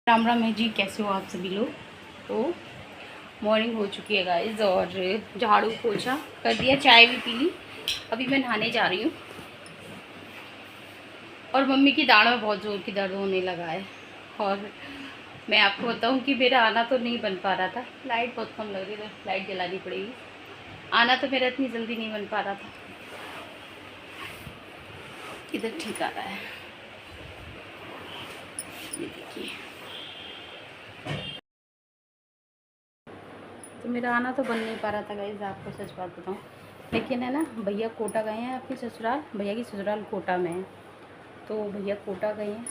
राम राम है जी। कैसे हो आप सभी लोग। तो मॉर्निंग हो चुकी है गाइस और झाड़ू पोछा कर दिया, चाय भी पी ली। अभी मैं नहाने जा रही हूँ और मम्मी की दाढ़ में बहुत ज़ोर की दर्द होने लगा है। और मैं आपको बताऊँ कि मेरा आना तो नहीं बन पा रहा था, लाइट बहुत कम लग रही है, तो लाइट जलानी पड़ेगी। आना तो मेरा इतनी जल्दी नहीं बन पा रहा था। इधर ठीक आ रहा है, ये देखिए। तो मेरा आना तो बन नहीं पा रहा था गाइस, आपको सच बात बताऊँ। लेकिन है ना, भैया कोटा गए हैं अपनी ससुराल, भैया की ससुराल कोटा में है। तो भैया कोटा गए हैं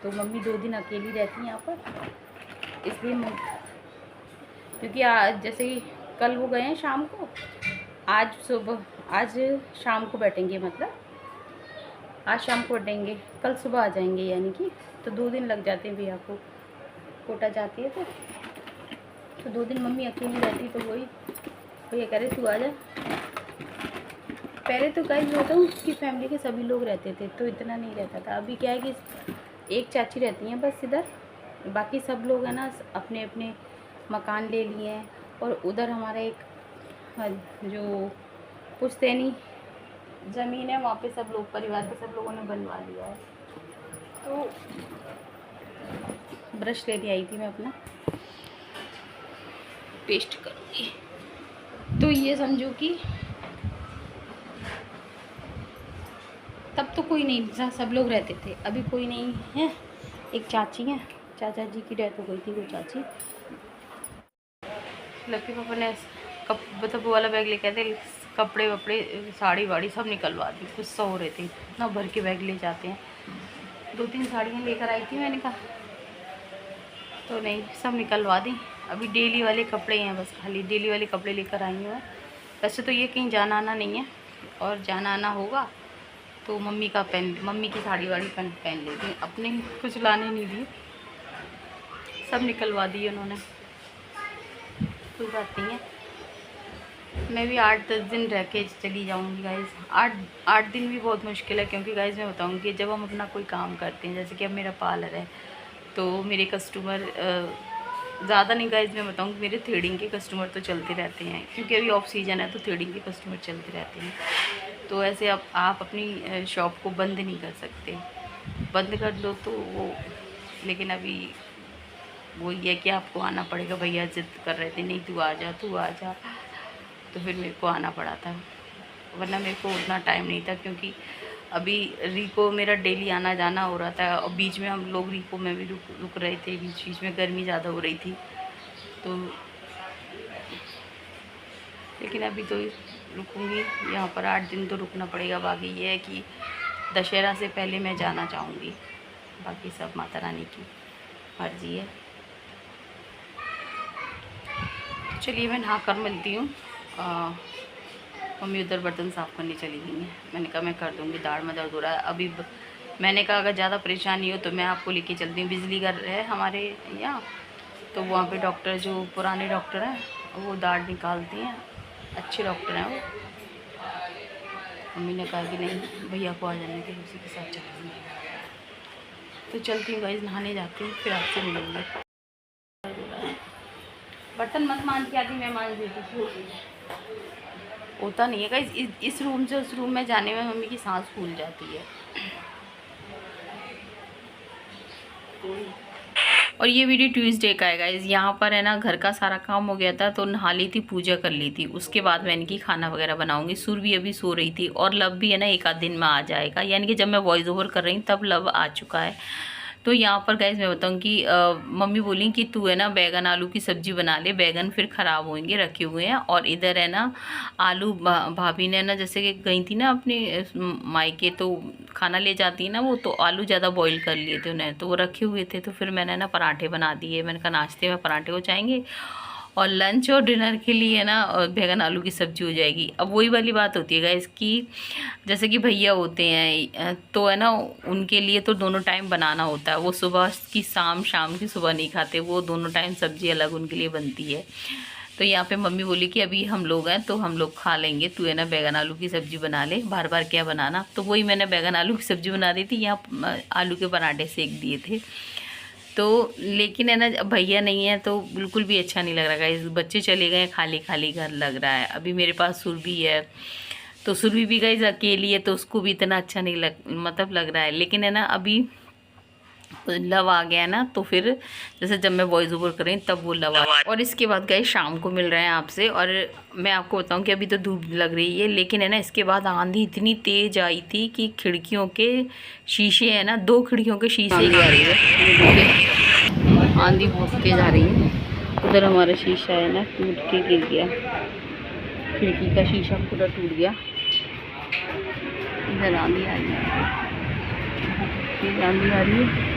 तो मम्मी 2 दिन अकेली रहती हैं यहाँ पर। इसलिए क्योंकि आज जैसे कि कल वो गए हैं शाम को, आज शाम को बैठेंगे, मतलब आज शाम को बैठेंगे, कल सुबह आ जाएंगे, यानी कि तो 2 दिन लग जाते हैं भैया को। कोटा जाती है तो 2 दिन मम्मी अकेली रहती, तो वही भैया कह रहे तू आ जा। पहले तो गाइस होता हूँ कि फैमिली के सभी लोग रहते थे तो इतना नहीं रहता था। अभी क्या है कि एक चाची रहती हैं बस इधर, बाकी सब लोग हैं ना अपने अपने मकान ले लिए हैं। और उधर हमारा एक जो पुश्तैनी ज़मीन है, वहाँ पे सब लोग, परिवार के सब लोगों ने बनवा लिया है। तो ब्रश लेके आई थी मैं, अपना पेस्ट करूँगी। तो ये समझो कि तब तो कोई नहीं था, सब लोग रहते थे, अभी कोई नहीं है। एक चाची हैं, चाचा जी की डेथ हो गई थी वो चाची। लक्की पापा ने मतलब वो वाला बैग लेके आए थे, कपड़े वपड़े साड़ी वाड़ी सब निकलवा दी। गुस्सा हो रहे थे, इतना भर के बैग ले जाते हैं। 2-3 साड़ियाँ लेकर आई थी, मैंने कहा तो नहीं, सब निकलवा दी। अभी डेली वाले कपड़े हैं बस, खाली डेली वाले कपड़े लेकर आई हूँ। वैसे तो ये कहीं जाना आना नहीं है, और जाना आना होगा तो मम्मी की साड़ी वाड़ी पहन लेती हूँ। अपने कुछ लाने नहीं दिए, सब निकलवा दिए उन्होंने, कोई बात नहीं है। मैं भी 8-10 दिन रह के चली जाऊँगी गाइज़। 8 दिन भी बहुत मुश्किल है, क्योंकि गाइज़ मैं बताऊँगी, जब हम अपना कोई काम करते हैं, जैसे कि अब मेरा पार्लर है, तो मेरे कस्टमर ज़्यादा नहीं गाइज़, मैं बताऊँगी मेरे थ्रेडिंग के कस्टमर तो चलते रहते हैं, क्योंकि अभी ऑफ सीज़न है तो थ्रेडिंग के कस्टमर चलते रहते हैं। तो ऐसे अब आप अपनी शॉप को बंद नहीं कर सकते, बंद कर दो तो वो, लेकिन अभी वो ये कि आपको आना पड़ेगा। भैया जिद कर रहे थे, नहीं तू आ जा, तू आ जा, तो फिर मेरे को आना पड़ा था, वरना मेरे को उतना टाइम नहीं था। क्योंकि अभी रिको मेरा डेली आना जाना हो रहा था, और बीच में हम लोग रिको में भी रुक रहे थे, बीच बीच में गर्मी ज़्यादा हो रही थी तो। लेकिन अभी तो रुकूँगी यहाँ पर, 8 दिन तो रुकना पड़ेगा। बाकी ये है कि दशहरा से पहले मैं जाना चाहूँगी, बाकी सब माता रानी की मर्जी है। चलिए मैं नहा कर मिलती हूँ। मम्मी उधर बर्तन साफ़ करने चली गई हैं, मैंने कहा मैं कर दूँगी, दाढ़ में दर्द हो रहा है अभी। मैंने कहा अगर ज़्यादा परेशानी हो तो मैं आपको लेके चलती हूँ, बिजली घर है हमारे यहाँ, तो वहाँ पे डॉक्टर, जो पुराने डॉक्टर हैं वो दाढ़ निकालती हैं, अच्छे डॉक्टर हैं वो। मम्मी ने कहा कि नहीं भैया को आ जाने के, उसी के साथ चलेंगे। तो चलती हूँ गाइस, नहाने जाती हूँ, फिर आपसे मिलूँगी। बर्तन मत मान के आती, मैं मान देती। होता नहीं है गाइस, इस रूम से उस रूम में जाने में मम्मी की सांस फूल जाती है। और ये वीडियो ट्यूसडे का है गाइस। यहाँ पर है ना, घर का सारा काम हो गया था तो नहा ली थी, पूजा कर ली थी, उसके बाद मैंने की खाना वगैरह बनाऊंगी। सुर भी अभी सो रही थी, और लव भी है ना 1 आध दिन में आ जाएगा, यानी कि जब मैं वॉइस ओवर कर रही हूँ तब लव आ चुका है। तो यहाँ पर गाइस मैं बताऊँ कि मम्मी बोली कि तू है ना बैगन आलू की सब्जी बना ले, बैगन फिर ख़राब होंगे, रखे हुए हैं। और इधर है ना आलू, भाभी ने ना जैसे कि गई थी ना अपने मायके, तो खाना ले जाती है ना वो, तो आलू ज़्यादा बॉईल कर लिए थे उन्हें, तो वो रखे हुए थे। तो फिर मैंने ना पराठे बना दिए, मैंने कहा नाश्ते में पराठे हो जाएंगे, और लंच और डिनर के लिए ना बैगन आलू की सब्ज़ी हो जाएगी। अब वही वाली बात होती है गाइस कि जैसे कि भैया होते हैं तो है ना, उनके लिए तो दोनों टाइम बनाना होता है। वो सुबह की शाम, शाम की सुबह नहीं खाते, वो दोनों टाइम सब्ज़ी अलग उनके लिए बनती है। तो यहाँ पे मम्मी बोली कि अभी हम लोग हैं तो हम लोग खा लेंगे, तू है ना बैगन आलू की सब्ज़ी बना ले, बार बार क्या बनाना। तो वही मैंने बैगन आलू की सब्ज़ी बना दी थी, यहाँ आलू के पराठे सेक दिए थे। तो लेकिन है ना, अब भैया नहीं है तो बिल्कुल भी अच्छा नहीं लग रहा गाइस। बच्चे चले गए, खाली खाली घर लग रहा है। अभी मेरे पास सुरभि है, तो सुरभि भी गाइस अकेली है, तो उसको भी इतना अच्छा नहीं लग रहा है। लेकिन है ना, अभी लव आ गया ना, तो फिर जैसे जब मैं वॉइस ओवर कर रही हूँ तब वो लव आ। और इसके बाद गाइस शाम को मिल रहे हैं आपसे। और मैं आपको बताऊँ कि अभी तो धूप लग रही है, लेकिन है ना, इसके बाद आंधी इतनी तेज आई थी कि खिड़कियों के शीशे है ना, 2 खिड़कियों के शीशे ही आ रही है। आंधी बहुत तेज आ रही है। उधर हमारा शीशा है ना, टूट के गिर गया, खिड़की का शीशा पूरा टूट गया। इधर आंधी आ रही है, आंधी आ रही है।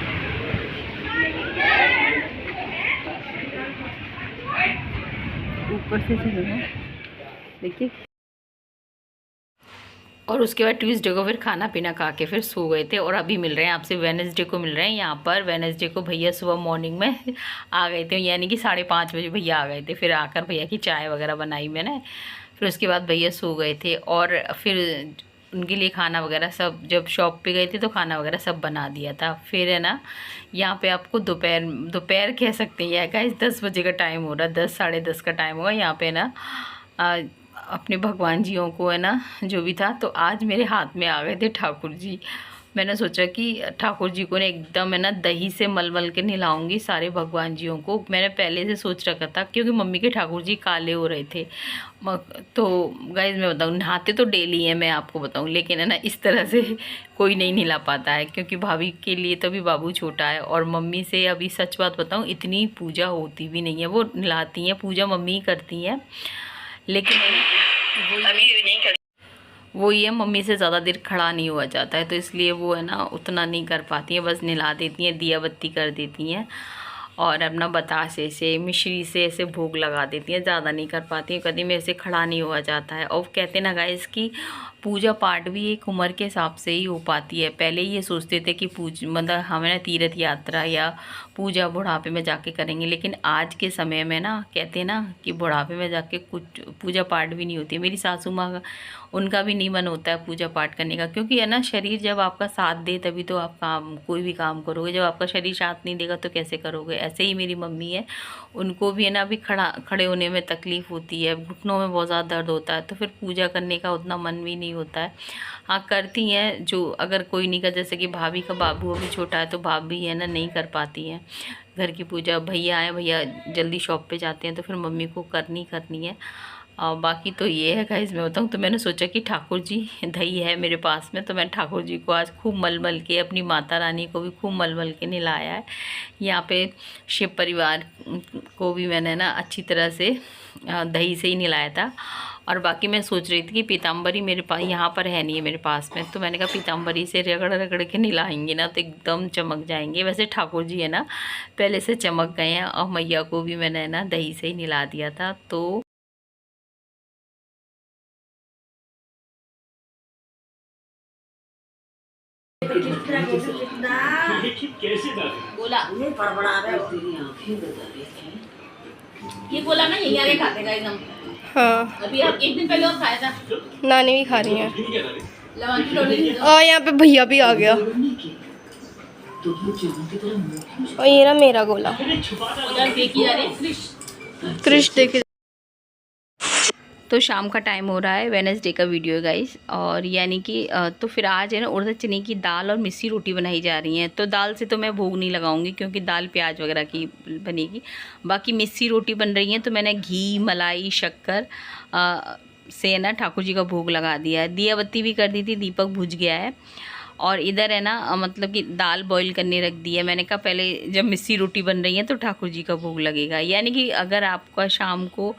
ऊपर से चल रहा है, देखिए। और उसके बाद ट्यूसडे को फिर खाना पीना खा के फिर सो गए थे। और अभी मिल रहे हैं आपसे, वेडनेसडे को मिल रहे हैं यहाँ पर। वेडनेसडे को भैया सुबह मॉर्निंग में आ गए थे, यानी कि 5:30 बजे भैया आ गए थे। फिर आकर भैया की चाय वगैरह बनाई मैंने। फिर उसके बाद भैया सो गए थे, और फिर उनके लिए खाना वगैरह सब, जब शॉप पे गए थे तो खाना वगैरह सब बना दिया था। फिर है ना, यहाँ पे आपको दोपहर कह सकते हैं, या गाइस 10 बजे का टाइम हो रहा है, 10 साढ़े 10 का टाइम हुआ यहाँ पे ना। अपने भगवान जियों को है ना, जो भी था, तो आज मेरे हाथ में आ गए थे ठाकुर जी। मैंने सोचा कि ठाकुर जी को ने एकदम है ना दही से मल के नहलाऊंगी सारे भगवान जियों को। मैंने पहले से सोच रखा था, क्योंकि मम्मी के ठाकुर जी काले हो रहे थे। तो गाइज मैं बताऊँ, नहाते तो डेली हैं, मैं आपको बताऊँ, लेकिन है ना इस तरह से कोई नहीं नहला पाता है, क्योंकि भाभी के लिए तो अभी बाबू छोटा है। और मम्मी से अभी सच बात बताऊँ, इतनी पूजा होती भी नहीं है। वो नहलाती हैं, पूजा मम्मी ही करती हैं, लेकिन वो ये मम्मी से ज़्यादा देर खड़ा नहीं हुआ जाता है, तो इसलिए वो है ना उतना नहीं कर पाती हैं। बस नहला देती हैं, दिया बत्ती कर देती हैं, और अपना बतासे से मिश्री से ऐसे भोग लगा देती हैं, ज़्यादा नहीं कर पाती हैं। कभी मेरे से खड़ा नहीं हुआ जाता है। और कहते ना गाइस कि पूजा पाठ भी एक उम्र के हिसाब से ही हो पाती है। पहले ये सोचते थे कि मतलब हमें ना तीर्थ यात्रा या पूजा बुढ़ापे में जाके करेंगे, लेकिन आज के समय में ना कहते हैं ना कि बुढ़ापे में जाके कुछ पूजा पाठ भी नहीं होती। मेरी सासू माँ, उनका भी नहीं मन होता है पूजा पाठ करने का, क्योंकि है ना शरीर जब आपका साथ दे तभी तो आप कोई भी काम करोगे। जब आपका शरीर साथ नहीं देगा तो कैसे करोगे। ऐसे ही मेरी मम्मी है, उनको भी है ना अभी खड़े होने में तकलीफ़ होती है, घुटनों में बहुत ज़्यादा दर्द होता है, तो फिर पूजा करने का उतना मन भी नहीं होता है। हाँ करती हैं, जो अगर कोई नहीं कर, जैसे कि भाभी का बाबू अभी छोटा है, तो भाभी है ना नहीं कर पाती हैं घर की पूजा। भैया आए, भैया जल्दी शॉप पे जाते हैं, तो फिर मम्मी को करनी है। और बाकी तो ये है गाइस, मैं बताऊँ तो मैंने सोचा कि ठाकुर जी दही है मेरे पास में, तो मैं ठाकुर जी को आज खूब मल के, अपनी माता रानी को भी खूब मल के नहलाया है। यहाँ पे शिव परिवार को भी मैंने ना अच्छी तरह से दही से ही नहलाया था। और बाकी मैं सोच रही थी कि पीताम्बरी मेरे पास यहाँ पर है नहीं है मेरे पास में, तो मैंने कहा पीताम्बरी से रगड़ के नहलाएंगे ना तो एकदम चमक जाएंगे। वैसे ठाकुर जी है ना पहले से चमक गए हैं, और मैया को भी मैंने ना दही से ही नहला दिया था। तो बोला ये बोला ना, यही आगे खाते गाइस हम। हाँ अभी आप एक दिन पहले और खाया था, नानी भी खा रही हैं, और यहाँ पे भैया भी आ गया। और ये ना मेरा गोला कृष्ण देखिए। तो शाम का टाइम हो रहा है, वेडनेसडे का वीडियो है गाइस। और यानी कि तो फिर आज है ना उड़द चने की दाल और मिस्सी रोटी बनाई जा रही हैं। तो दाल से तो मैं भोग नहीं लगाऊंगी, क्योंकि दाल प्याज वगैरह की बनेगी। बाकी मिस्सी रोटी बन रही है, तो मैंने घी मलाई शक्कर से ना ठाकुर जी का भोग लगा दिया है। दिया बत्ती भी कर दी थी, दीपक बुझ गया है। और इधर है ना मतलब कि दाल बॉईल करने रख दी है। मैंने कहा पहले जब मिस्सी रोटी बन रही है तो ठाकुर जी का भोग लगेगा। यानी कि अगर आपका शाम को,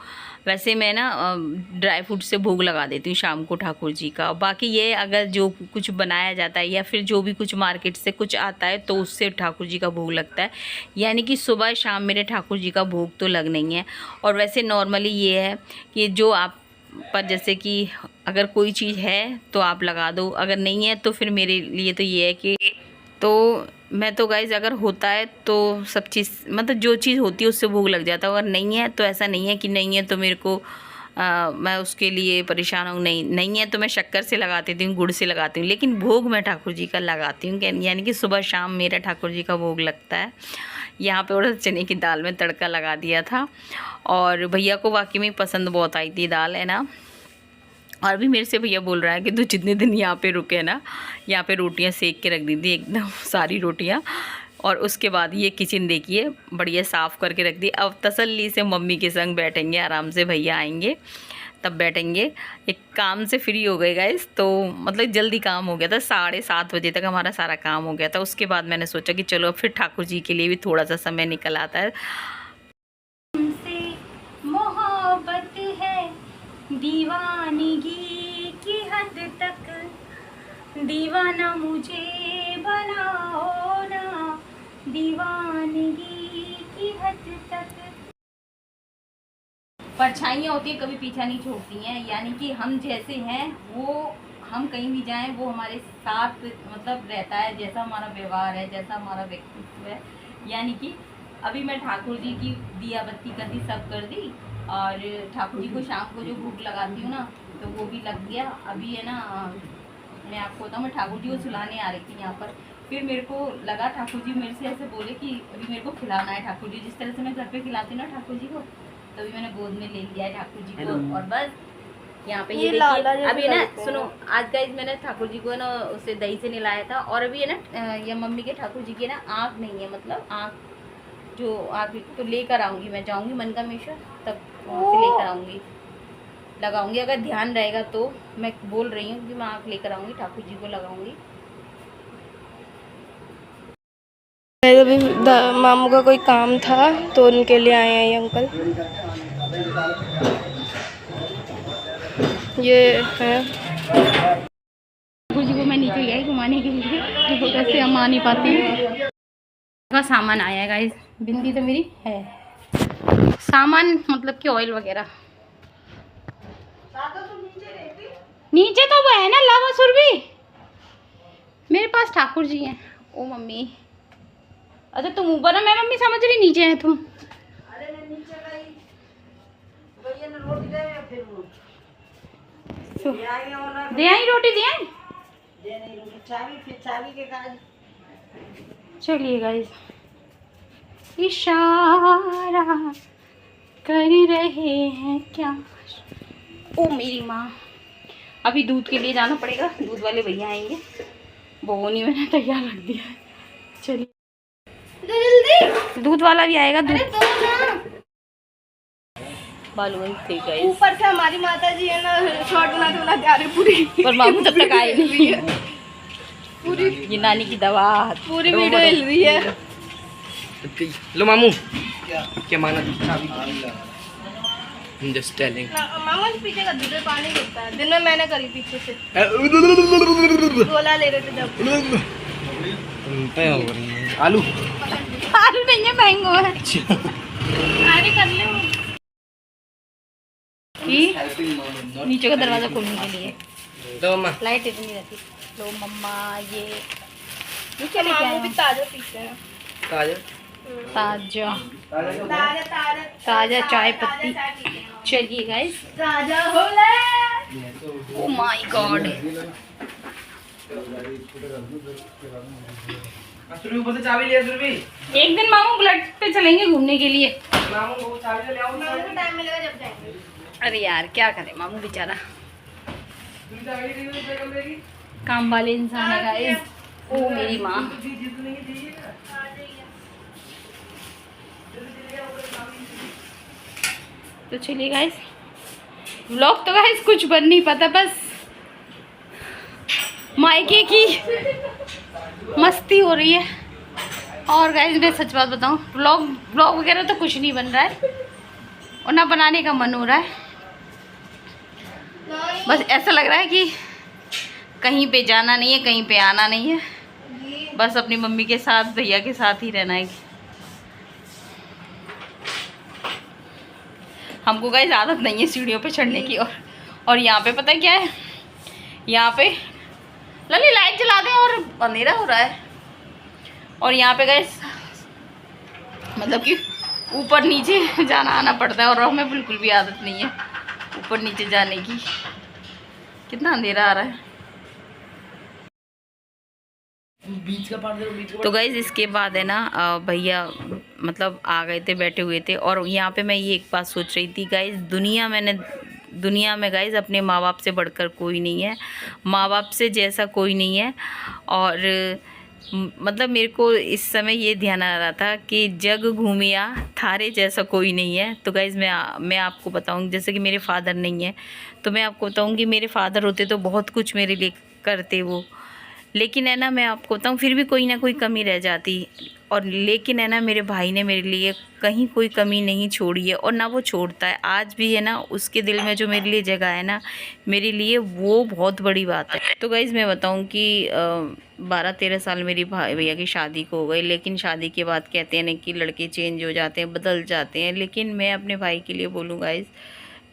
वैसे मैं ना ड्राई फ्रूट से भोग लगा देती हूँ शाम को ठाकुर जी का। बाकी ये अगर जो कुछ बनाया जाता है या फिर जो भी कुछ मार्केट से कुछ आता है तो उससे ठाकुर जी का भोग लगता है। यानी कि सुबह शाम मेरे ठाकुर जी का भोग तो लग नहीं है। और वैसे नॉर्मली ये है कि जो आप पर, जैसे कि अगर कोई चीज़ है तो आप लगा दो, अगर नहीं है तो फिर मेरे लिए तो ये है कि, तो मैं तो गाइज अगर होता है तो सब चीज़, मतलब जो चीज़ होती है उससे भोग लग जाता है। अगर नहीं है तो ऐसा नहीं है कि नहीं है तो मेरे को मैं उसके लिए परेशान हूँ। नहीं है तो मैं शक्कर से लगा देती हूँ, गुड़ से लगाती हूँ, लेकिन भोग मैं ठाकुर जी का लगाती हूँ। यानी कि सुबह शाम मेरा ठाकुर जी का भोग लगता है। यहाँ पे और चने की दाल में तड़का लगा दिया था। और भैया को वाकई में पसंद बहुत आई थी दाल, है ना। और भी मेरे से भैया बोल रहा है कि तू जितने दिन यहाँ पे रुके ना, यहाँ पे रोटियाँ सेक के रख दी थी एकदम सारी रोटियाँ। और उसके बाद ये किचन देखिए बढ़िया साफ़ करके रख दी। अब तसल्ली से मम्मी के संग बैठेंगे आराम से, भैया आएंगे तब बैठेंगे। एक काम से फ्री हो गए गाइस, तो मतलब जल्दी काम हो गया था, 7:30 बजे तक हमारा सारा काम हो गया था। उसके बाद मैंने सोचा कि चलो फिर ठाकुर जी के लिए भी थोड़ा सा समय निकल आता है। हमसे मोहब्बत है दीवानगी की हद तक, दीवाना मुझे बनाओ ना दीवानगी की हद तक। परछाइयाँ होती है कभी पीछा नहीं छोड़ती हैं, यानी कि हम जैसे हैं वो, हम कहीं भी जाएं वो हमारे साथ मतलब रहता है, जैसा हमारा व्यवहार है, जैसा हमारा व्यक्तित्व है। यानी कि अभी मैं ठाकुर जी की दिया बत्ती कर दी, सब कर दी। और ठाकुर जी को शाम को जो भूख लगाती हूँ ना, तो वो भी लग गया। अभी है ना, मैं आपको बताऊँ, मैं ठाकुर जी को सुलाने आ रही थी यहाँ पर। फिर मेरे को लगा ठाकुर जी मेरे से ऐसे बोले कि अभी मेरे को खिलाना है ठाकुर जी, जिस तरह से मैं घर पे खिलाती हूँ ना ठाकुर जी को, तभी मैंने गोद में ले लिया है ठाकुर जी को। और बस यहाँ पे ये देखिए, अभी ना सुनो, आज गाइस मैंने ठाकुर जी को ना उसे दही से नहलाया था। और अभी है ना, ये मम्मी के ठाकुर जी की ना आँख नहीं है, मतलब आँख जो आँख तो लेकर आऊँगी, मैं जाऊँगी मनकामेश्वर, तब वहाँ से लेकर आऊँगी, लगाऊंगी। अगर ध्यान रहेगा तो मैं बोल रही हूँ कि मैं आँख लेकर आऊँगी, ठाकुर जी को लगाऊंगी। अभी मामू का कोई काम था तो उनके लिए आए हैं ये अंकल। ये है ठाकुर जी को मैं नीचे आई घुमाने के लिए, देखो कैसे हम आ नहीं पाते का सामान आया है गाइस। बिंदी तो मेरी है, सामान मतलब कि ऑयल वगैरह नीचे तो वो है ना लावा सुरभि, मेरे पास ठाकुर जी हैं। ओ मम्मी, अच्छा तुम ऊपर है, मैं मम्मी समझ रही नीचे है तुम। अरे मैं नीचे गई, भैया ने रोटी दे, फिर वो दे आई रोटी, दे आई, दे नहीं रोटी, चाबी, फिर चाबी के काज। चलिए गाइस, इशारा कर रहे हैं क्या, ओ मेरी माँ। अभी दूध के लिए जाना पड़ेगा, दूध वाले भैया आएंगे, बोनी मैंने तैयार रख दिया है। चलिए जल्दी, दूध वाला भी आएगा, दूध बालू ठीक है। ऊपर से हमारी माता जी है ना शॉर्ट बना जा रही पूरी, पर मामू तब तक आए नहीं है, पूरी ये नानी की दवा, पूरी वीडियो हिल रही है। लो मामू क्या माना जस्ट टेलिंग। मामा जी पीछे का दूध पानी गिरता है, दिन में मैंने करी पीछे से, गोला ले रहे थे जब। आलू आलू नहीं है, मैंगो है। अरे कर ले कि नीचे का दरवाजा खोलने के लिए दो मम्मा लाइट इतनी रहती। लो मम्मा, ये क्या लेके मामू आए भी हैं? ताजा पीते हैं, ताजा ताजा ताजा ताजा ताजा चाय ताजा पत्ती। चाय पीते हैं। चलिए गाइस, ताजा हो ले। ओ माय गॉड, सुरभि ऊपर से चाबी लिया सुरभि। एक दिन मामू बुलेट पे चलेंगे घूमने के लिए। मामू को चाबी ले आओ। मामू को टाइम मिलेगा जब जाएंगे। अरे यार क्या करे मामू बेचारा, काम वाले इंसान है गाइस। ओ मेरी माँ, तो चलिए गाइस, व्लॉग तो गाइस कुछ बन नहीं पाता, बस मायके की मस्ती हो रही है। और गाइस मैं सच बात बताऊं, व्लॉग वगैरह तो कुछ नहीं बन रहा है और ना बनाने का मन हो रहा है। बस ऐसा लग रहा है कि कहीं पे जाना नहीं है, कहीं पे आना नहीं है, बस अपनी मम्मी के साथ भैया के साथ ही रहना है। हमको गाइस आदत नहीं है सीढ़ियों पे चढ़ने की। और यहाँ पे पता है क्या है, यहाँ पे लली लाइट जला दें और अंधेरा हो रहा है। और यहाँ पे गाइस मतलब कि ऊपर नीचे जाना आना पड़ता है और हमें बिल्कुल भी आदत नहीं है ऊपर नीचे जाने की। कितना अंधेरा आ रहा है। बीच का पार्ट देखो, बीच का तो गाइस इसके बाद है ना भैया मतलब आ गए थे, बैठे हुए थे। और यहाँ पे मैं ये एक बात सोच रही थी गाइज़, दुनिया में गाइज़ अपने माँ बाप से बढ़कर कोई नहीं है, माँ बाप से जैसा कोई नहीं है। और मतलब मेरे को इस समय ये ध्यान आ रहा था कि जग घूमिया थारे जैसा कोई नहीं है। तो गाइज़ मैं आपको बताऊँ, जैसे कि मेरे फादर नहीं है, तो मैं आपको बताऊँ कि मेरे फादर होते तो बहुत कुछ मेरे लिए करते वो, लेकिन है ना, मैं आपको बताऊँ फिर भी कोई ना कोई कमी रह जाती। और लेकिन है ना, मेरे भाई ने मेरे लिए कहीं कोई कमी नहीं छोड़ी है, और ना वो छोड़ता है आज भी। है ना, उसके दिल में जो मेरे लिए जगह है ना, मेरे लिए वो बहुत बड़ी बात है। तो गाइज़ मैं बताऊँ कि 12-13 साल मेरी भैया की शादी को हो गई, लेकिन शादी के बाद कहते हैं ना कि लड़के चेंज हो जाते हैं, बदल जाते हैं। लेकिन मैं अपने भाई के लिए बोलूँ गाइज़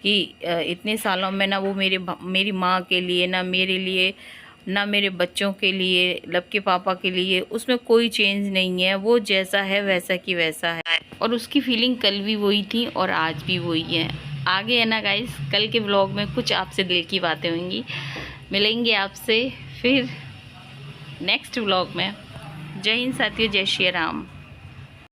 कि इतने सालों में ना वो मेरी माँ के लिए, ना मेरे लिए, ना मेरे बच्चों के लिए, लब के पापा के लिए, उसमें कोई चेंज नहीं है। वो जैसा है वैसा की वैसा है, और उसकी फीलिंग कल भी वही थी और आज भी वही है। आगे है ना गाइस, कल के व्लॉग में कुछ आपसे दिल की बातें होंगी। मिलेंगे आपसे फिर नेक्स्ट व्लॉग में। जय हिंद साथियों, जय श्री राम।